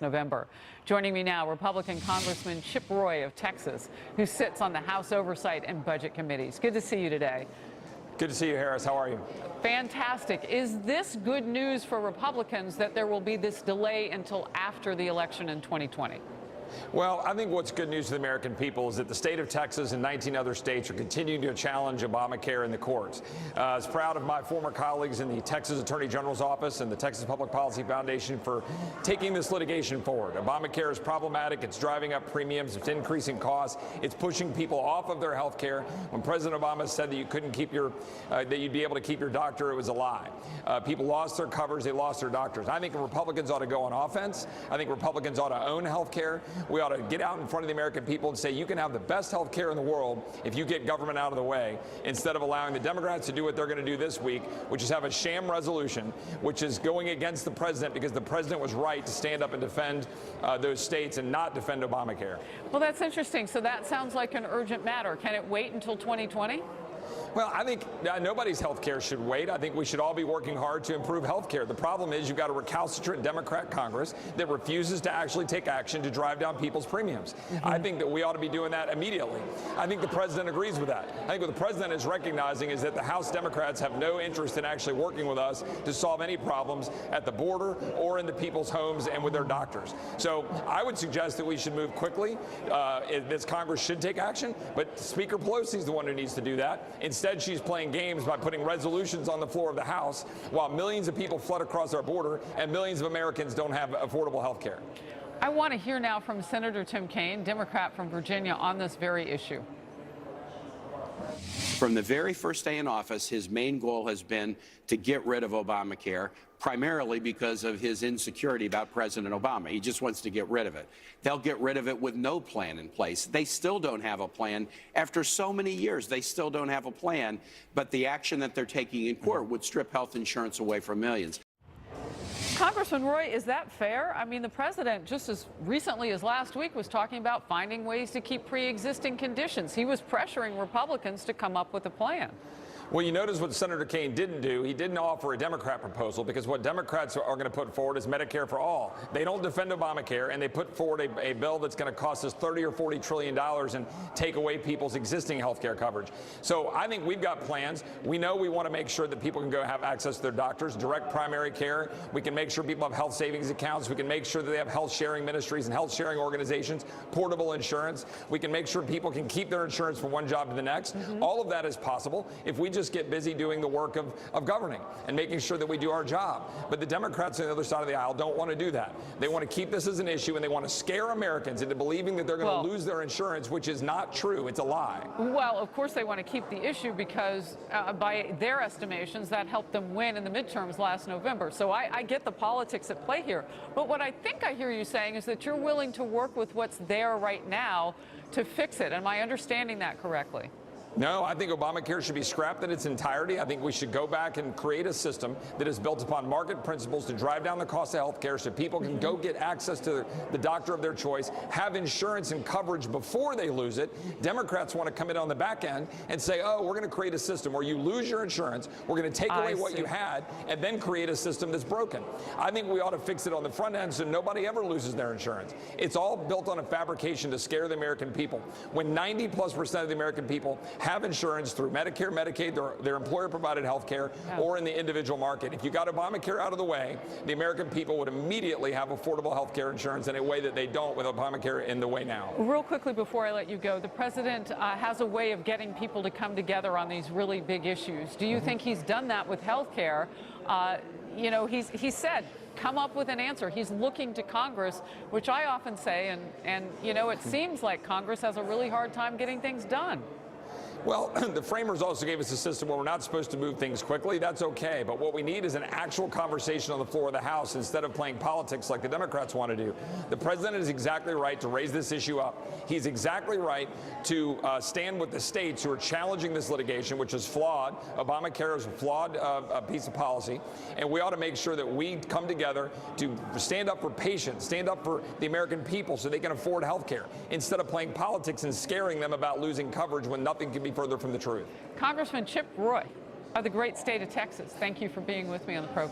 November. Joining me now, Republican Congressman Chip Roy of Texas, who sits on the House Oversight and Budget Committees. Good to see you today. Good to see you, Harris. How are you? Fantastic. Is this good news for Republicans that there will be this delay until after the election in 2020? Well, I think what's good news to the American people is that the state of Texas and 19 other states are continuing to challenge Obamacare in the courts. I was proud of my former colleagues in the Texas Attorney General's office and the Texas Public Policy Foundation for taking this litigation forward. Obamacare is problematic. It's driving up premiums. It's increasing costs. It's pushing people off of their health care. When President Obama said that you couldn't keep that you'd be able to keep your doctor, it was a lie. People lost their coverage. They lost their doctors. I think Republicans ought to go on offense. I think Republicans ought to own health care. We ought to get out in front of the American people and say you can have the best health care in the world if you get government out of the way, instead of allowing the Democrats to do what they're going to do this week, which is have a sham resolution, which is going against the president because the president was right to stand up and defend those states and not defend Obamacare. Well, that's interesting. So that sounds like an urgent matter. Can it wait until 2020? Well, I think nobody's health care should wait. I think we should all be working hard to improve health care. The problem is you've got a recalcitrant Democrat Congress that refuses to actually take action to drive down people's premiums. I think that we ought to be doing that immediately. I think the president agrees with that. I think what the president is recognizing is that the House Democrats have no interest in actually working with us to solve any problems at the border or in the people's homes and with their doctors. So I would suggest that we should move quickly. This Congress should take action, but Speaker Pelosi is the one who needs to do that. Instead, she's playing games by putting resolutions on the floor of the House while millions of people flood across our border and millions of Americans don't have affordable health care. I want to hear now from Senator Tim Kaine, Democrat from Virginia, on this very issue. From the very first day in office, his main goal has been to get rid of Obamacare, primarily because of his insecurity about President Obama. He just wants to get rid of it. They'll get rid of it with no plan in place. They still don't have a plan. After so many years, they still don't have a plan, but the action that they're taking in court would strip health insurance away from millions. Congressman Roy, is that fair? I mean, the president just as recently as last week was talking about finding ways to keep pre-existing conditions. He was pressuring Republicans to come up with a plan. Well, you notice what Senator Kaine didn't do. He didn't offer a Democrat proposal, because what Democrats are going to put forward is Medicare for all. They don't defend Obamacare, and they put forward a bill that's going to cost us $30 or $40 trillion and take away people's existing health care coverage. So I think we've got plans. We know we want to make sure that people can go have access to their doctors, direct primary care. We can make sure people have health savings accounts. We can make sure that they have health sharing ministries and health sharing organizations, portable insurance. We can make sure people can keep their insurance from one job to the next. All of that is possible if we just get busy doing the work of governing and making sure that we do our job. But the Democrats on the other side of the aisle don't want to do that. They want to keep this as an issue, and they want to scare Americans into believing that they're going to lose their insurance, which is not true. It's a lie. Well, of course they want to keep the issue because by their estimations, that helped them win in the midterms last November. So I get the politics at play here. But what I think I hear you saying is that you're willing to work with what's there right now to fix it. Am I understanding that correctly? No, I think Obamacare should be scrapped in its entirety. I think we should go back and create a system that is built upon market principles to drive down the cost of health care so people can go get access to the doctor of their choice, have insurance and coverage before they lose it. Democrats want to come in on the back end and say, oh, we're going to create a system where you lose your insurance, we're going to take away what you had, and then create a system that's broken. I think we ought to fix it on the front end so nobody ever loses their insurance. It's all built on a fabrication to scare the American people. When 90+% of the American people have insurance through Medicare, Medicaid, their employer-provided health care, or in the individual market. If you got Obamacare out of the way, the American people would immediately have affordable health care insurance in a way that they don't with Obamacare in the way now. Real quickly before I let you go, the president has a way of getting people to come together on these really big issues. Do you think he's done that with health care? You know, he said, come up with an answer. He's looking to Congress, which I often say, and you know, it seems like Congress has a really hard time getting things done. Well, the framers also gave us a system where we're not supposed to move things quickly. That's okay. But what we need is an actual conversation on the floor of the House instead of playing politics like the Democrats want to do. The president is exactly right to raise this issue up. He's exactly right to stand with the states who are challenging this litigation, which is flawed. Obamacare is a flawed piece of policy. And we ought to make sure that we come together to stand up for patients, stand up for the American people so they can afford health care, instead of playing politics and scaring them about losing coverage when nothing can be further from the truth. Congressman Chip Roy of the great state of Texas, thank you for being with me on the program.